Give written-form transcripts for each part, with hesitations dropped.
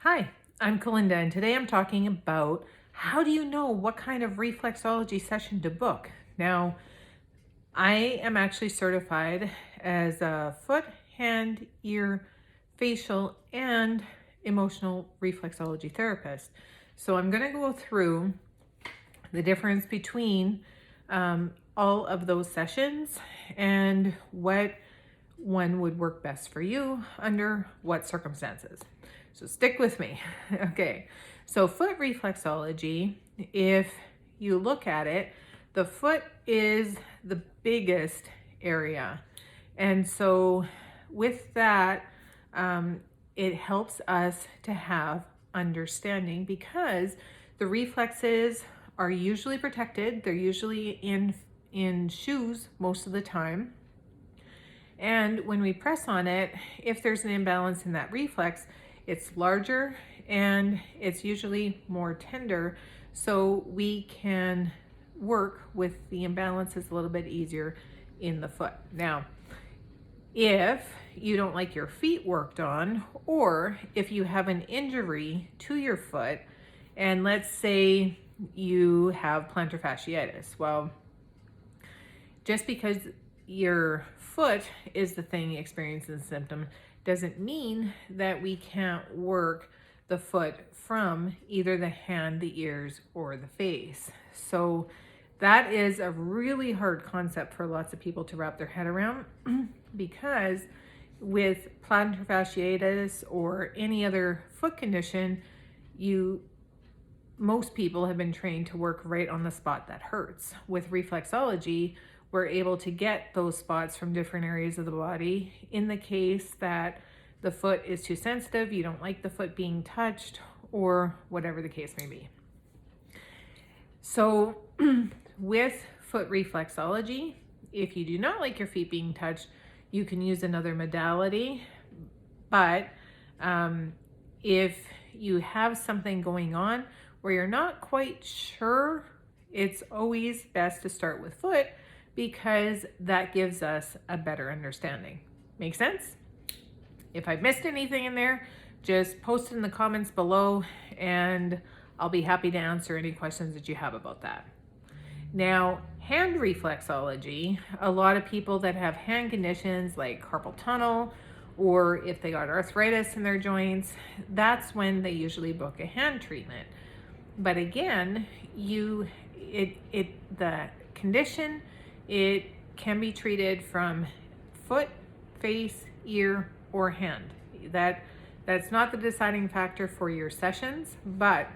Hi, I'm Kalinda, and today I'm talking about how do you know what kind of reflexology session to book. Now, I am actually certified as a foot, hand, ear, facial, and emotional reflexology therapist. So I'm going to go through the difference between all of those sessions and what one would work best for you under what circumstances. So stick with me. Okay, so foot reflexology, if you look at it, the foot is the biggest area. And so with that, it helps us to have understanding because the reflexes are usually protected. They're usually in shoes most of the time. And when we press on it, if there's an imbalance in that reflex, it's larger and it's usually more tender. So we can work with the imbalances a little bit easier in the foot. Now, if you don't like your feet worked on, or if you have an injury to your foot, and let's say you have plantar fasciitis, well, just because your foot is the thing experiencing the symptom doesn't mean that we can't work the foot from either the hand, the ears, or the face. So that is a really hard concept for lots of people to wrap their head around because with plantar fasciitis or any other foot condition, most people have been trained to work right on the spot that hurts. With reflexology, we're able to get those spots from different areas of the body in the case that the foot is too sensitive, you don't like the foot being touched, or whatever the case may be. So with foot reflexology, if you do not like your feet being touched, you can use another modality. But if you have something going on where you're not quite sure, it's always best to start with foot because that gives us a better understanding. Make sense? If I've missed anything in there, just post it in the comments below and I'll be happy to answer any questions that you have about that. Now, hand reflexology, a lot of people that have hand conditions like carpal tunnel, or if they got arthritis in their joints, that's when they usually book a hand treatment. But again, the condition, it can be treated from foot, face, ear, or hand. That's not the deciding factor for your sessions, but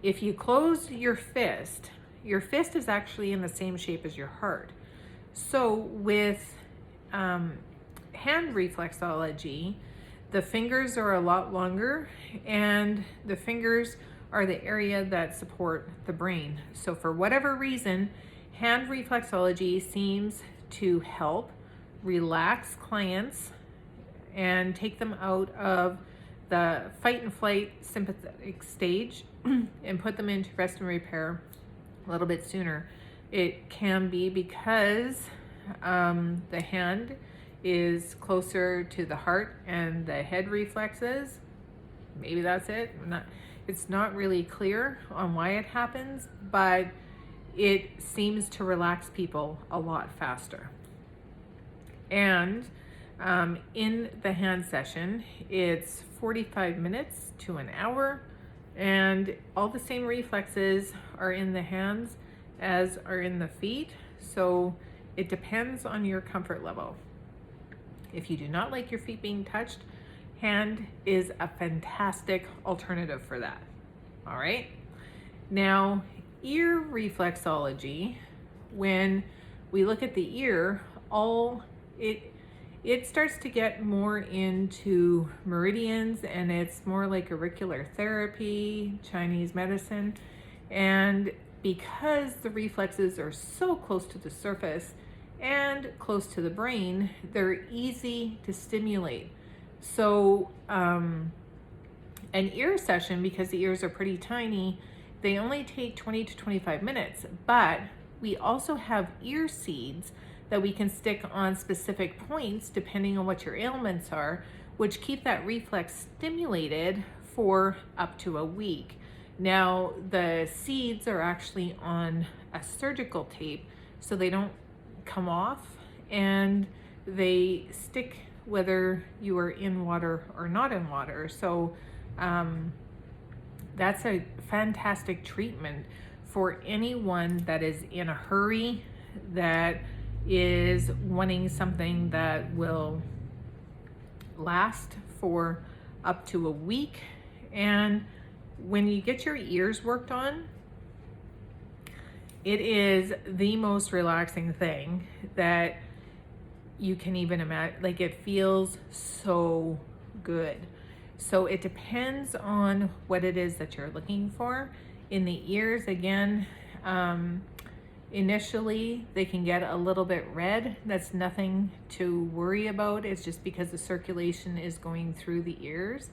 if you close your fist is actually in the same shape as your heart. So with hand reflexology, the fingers are a lot longer and the fingers are the area that support the brain. So for whatever reason, hand reflexology seems to help relax clients and take them out of the fight and flight sympathetic stage and put them into rest and repair a little bit sooner. It can be because the hand is closer to the heart and the head reflexes. Maybe that's it. It's not really clear on why it happens, but it seems to relax people a lot faster. And in the hand session, it's 45 minutes to an hour, and all the same reflexes are in the hands as are in the feet. So it depends on your comfort level. If you do not like your feet being touched, hand is a fantastic alternative for that. All right. Now, ear reflexology, when we look at the ear, it starts to get more into meridians, and it's more like auricular therapy, Chinese medicine. And because the reflexes are so close to the surface and close to the brain, they're easy to stimulate. So an ear session, because the ears are pretty tiny, they only take 20 to 25 minutes, but we also have ear seeds that we can stick on specific points depending on what your ailments are, which keep that reflex stimulated for up to a week. Now, the seeds are actually on a surgical tape, so they don't come off, and they stick whether you are in water or not in water. So that's a fantastic treatment for anyone that is in a hurry, that is wanting something that will last for up to a week. And when you get your ears worked on, it is the most relaxing thing that you can even imagine. Like, it feels so good. So it depends on what it is that you're looking for. In the ears, again, initially they can get a little bit red. That's nothing to worry about. It's just because the circulation is going through the ears.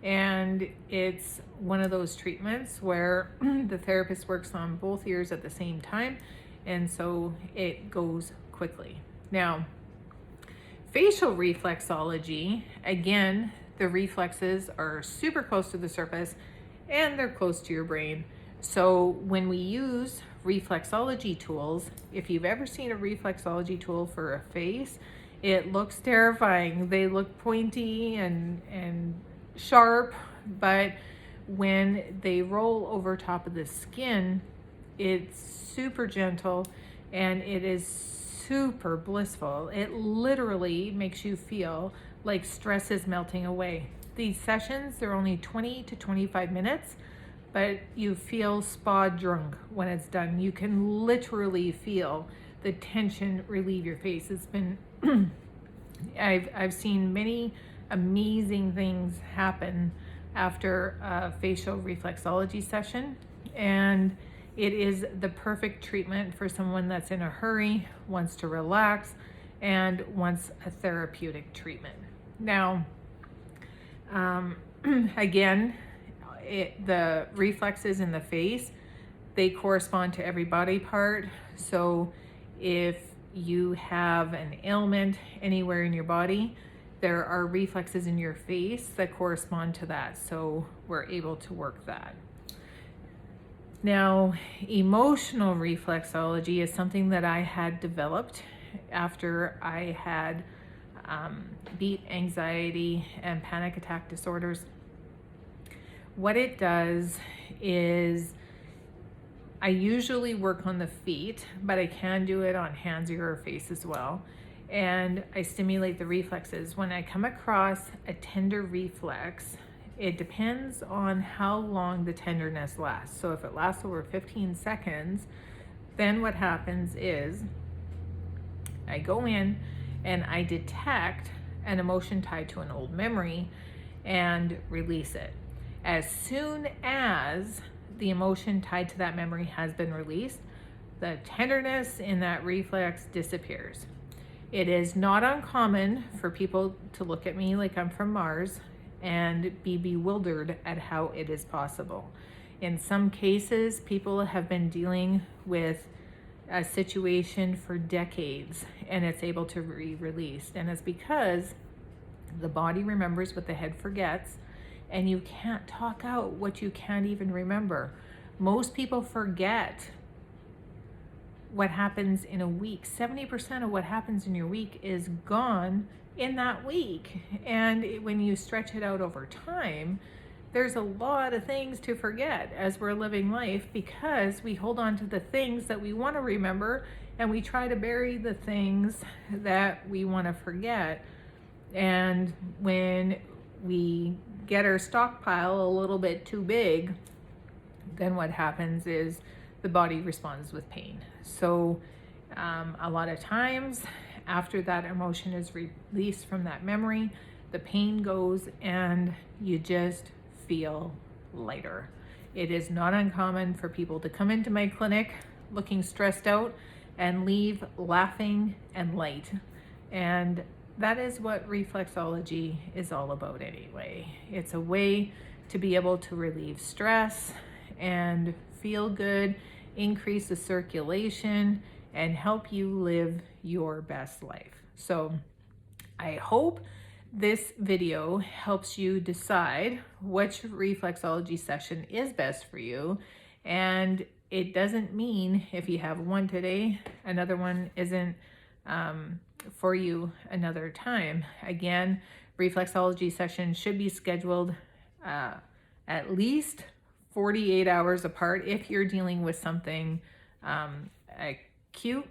And it's one of those treatments where the therapist works on both ears at the same time, and so it goes quickly. Now, facial reflexology, again, the reflexes are super close to the surface and they're close to your brain. So when we use reflexology tools, if you've ever seen a reflexology tool for a face, it looks terrifying. They look pointy and sharp, but when they roll over top of the skin, it's super gentle and it is super blissful. It literally makes you feel like stress is melting away. These sessions, they're only 20 to 25 minutes, but you feel spa drunk when it's done. You can literally feel the tension relieve your face. It's been, I've seen many amazing things happen after a facial reflexology session, and it is the perfect treatment for someone that's in a hurry, wants to relax, and wants a therapeutic treatment. Now, again, the reflexes in the face, they correspond to every body part. So if you have an ailment anywhere in your body, there are reflexes in your face that correspond to that. So we're able to work that. Now, emotional reflexology is something that I had developed after I had beat anxiety and panic attack disorders. What it does is, I usually work on the feet, but I can do it on hands, ear, or face as well. And I stimulate the reflexes. When I come across a tender reflex, it depends on how long the tenderness lasts. So if it lasts over 15 seconds, then what happens is I go in and I detect an emotion tied to an old memory and release it. As soon as the emotion tied to that memory has been released, the tenderness in that reflex disappears. It is not uncommon for people to look at me like I'm from Mars and be bewildered at how it is possible. In some cases, people have been dealing with a situation for decades and it's able to be released. And it's because the body remembers what the head forgets, and you can't talk out what you can't even remember. Most people forget what happens in a week. 70% of what happens in your week is gone in that week. And when you stretch it out over time, there's a lot of things to forget as we're living life, because we hold on to the things that we want to remember and we try to bury the things that we want to forget. And when we get our stockpile a little bit too big, then what happens is the body responds with pain. So a lot of times after that emotion is released from that memory, the pain goes and you just feel lighter. It is not uncommon for people to come into my clinic looking stressed out and leave laughing and light. And that is what reflexology is all about anyway. It's a way to be able to relieve stress and feel good, increase the circulation, and help you live your best life. So I hope this video helps you decide which reflexology session is best for you. And it doesn't mean if you have one today, another one isn't for you another time. Again, reflexology sessions should be scheduled at least 48 hours apart if you're dealing with something acute.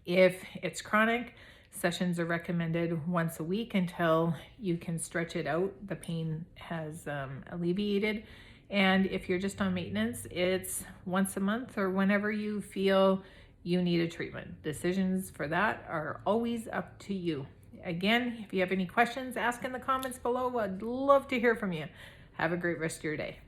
If it's chronic, sessions are recommended once a week until you can stretch it out, the pain has alleviated. And if you're just on maintenance, it's once a month or whenever you feel you need a treatment. Decisions for that are always up to you. Again, if you have any questions, ask in the comments below. I'd love to hear from you. Have a great rest of your day.